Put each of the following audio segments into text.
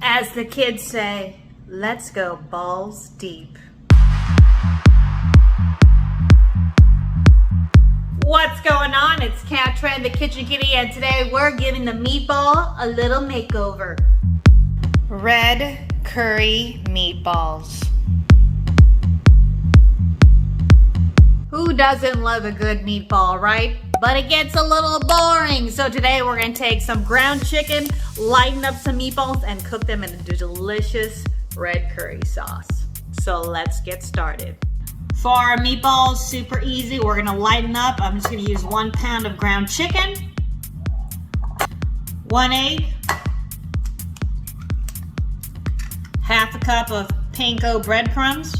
As the kids say, let's go balls deep. What's going on? It's Katrin, the Kitchen Kitty, and today we're giving the meatball a little makeover. Red curry meatballs. Who doesn't love a good meatball, right? But it gets a little boring. So today we're gonna take some ground chicken, lighten up some meatballs, and cook them in a delicious red curry sauce. So let's get started. For our meatballs, super easy, we're gonna lighten up. I'm just gonna use 1 pound of ground chicken, 1 egg, half a cup of panko breadcrumbs.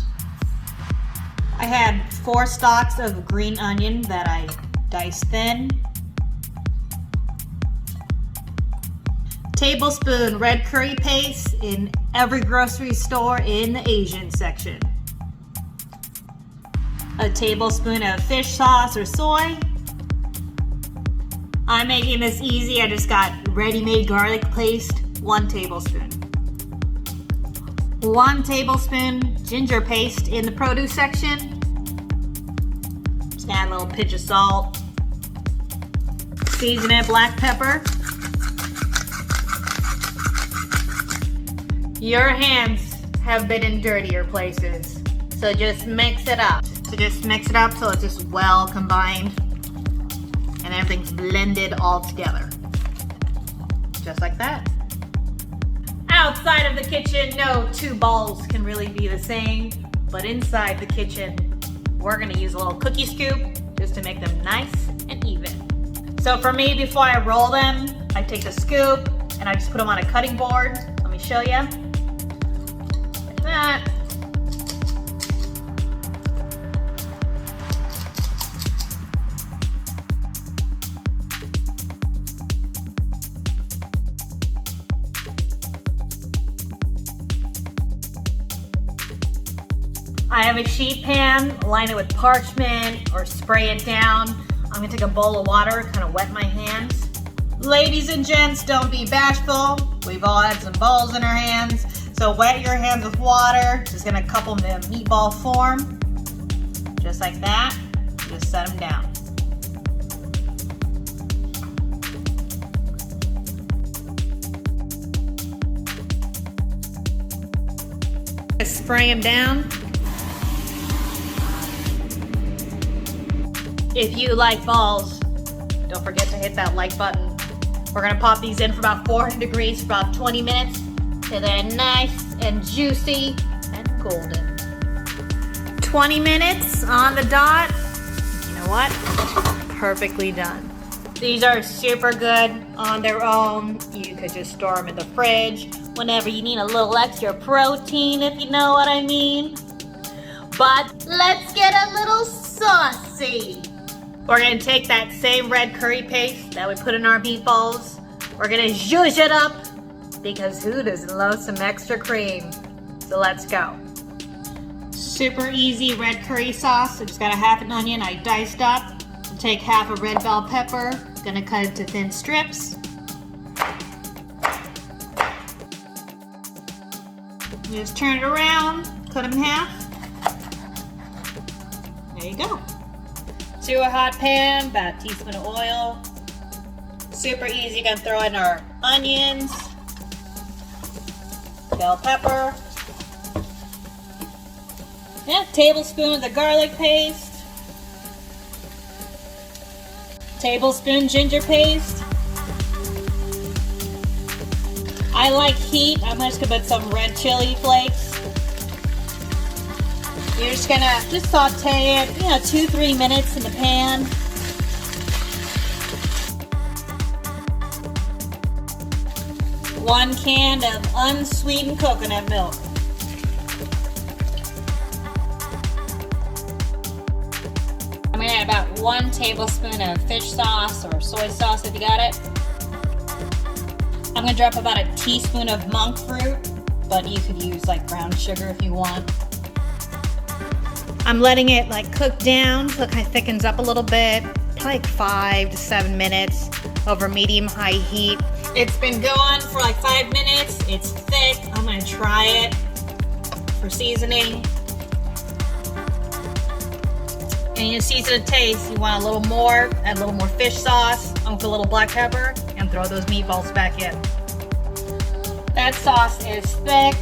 I had 4 stalks of green onion that I diced thin. Tablespoon red curry paste in every grocery store in the Asian section. A tablespoon of fish sauce or soy. I'm making this easy. I just got ready-made garlic paste, 1 tablespoon. 1 tablespoon ginger paste in the produce section. Just add a little pinch of salt. Season it, black pepper. Your hands have been in dirtier places, so just mix it up. So just mix it up so it's just well combined and everything's blended all together. Just like that. Outside of the kitchen, no 2 balls can really be the same, but inside the kitchen, we're gonna use a little cookie scoop just to make them nice and even. So for me, before I roll them, I take the scoop and I just put them on a cutting board. Let me show you. Like that. I have a sheet pan, line it with parchment or spray it down. I'm gonna take a bowl of water, kind of wet my hands. Ladies and gents, don't be bashful. We've all had some balls in our hands. So wet your hands with water. Just gonna cup them in meatball form. Just like that, just set them down. Spray them down. If you like balls, don't forget to hit that like button. We're gonna pop these in for about 400 degrees for about 20 minutes till they're nice and juicy and golden. 20 minutes on the dot. You know what? Perfectly done. These are super good on their own. You could just store them in the fridge whenever you need a little extra protein, if you know what I mean. But let's get a little saucy. We're gonna take that same red curry paste that we put in our meatballs. We're gonna zhuzh it up because who doesn't love some extra cream? So let's go. Super easy red curry sauce. I just got a half an onion I diced up. Take half a red bell pepper. Gonna cut it to thin strips. Just turn it around, cut them in half. There you go. To a hot pan, about a teaspoon of oil. Super easy, gonna throw in our onions, bell pepper, tablespoon of the garlic paste, tablespoon ginger paste. I like heat, I'm just gonna put some red chili flakes. You're just gonna saute it, 2-3 minutes in the pan. One can of unsweetened coconut milk. I'm gonna add about 1 tablespoon of fish sauce or soy sauce if you got it. I'm gonna drop about a teaspoon of monk fruit, but you could use like brown sugar if you want. I'm letting it cook down so it kind of thickens up a little bit, probably 5 to 7 minutes over medium-high heat. It's been going for 5 minutes. It's thick. try it for seasoning. And you season to taste. You want a little more, add a little more fish sauce, with a little black pepper, and throw those meatballs back in. That sauce is thick.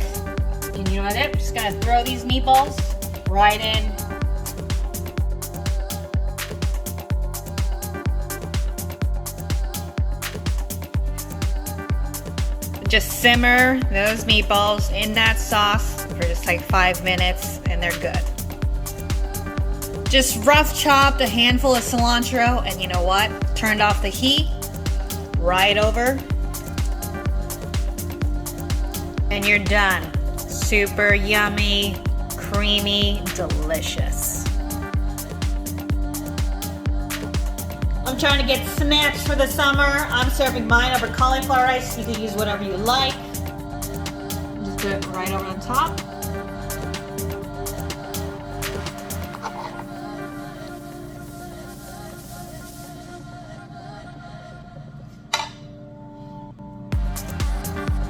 And you know what? I'm just gonna throw these meatballs right in. Just simmer those meatballs in that sauce for just like 5 minutes and they're good. Just rough chopped a handful of cilantro and you know what? Turned off the heat, right over, and you're done. Super yummy, creamy, delicious. I'm trying to get snacks for the summer. I'm serving mine over cauliflower rice. You can use whatever you like. Just put it right over on top.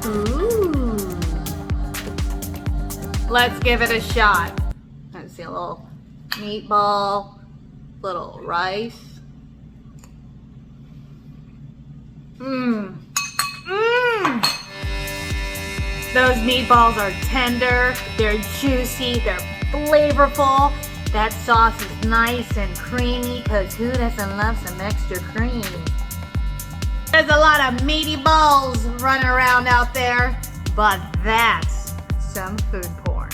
Ooh. Let's give it a shot. Let's see, a little meatball, little rice. Those meatballs are tender, they're juicy, they're flavorful. That sauce is nice and creamy, because who doesn't love some extra cream? There's a lot of meaty balls running around out there, but that's some food porn.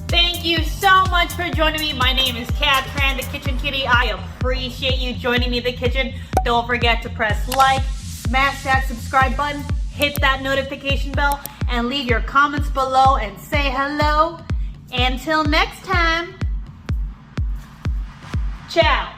Thank you so much for joining me. My name is Kat Tran, the Kitchen Kitty. I appreciate you joining me in the kitchen. Don't forget to press like, smash that subscribe button, hit that notification bell, and leave your comments below and say hello. Until next time, ciao.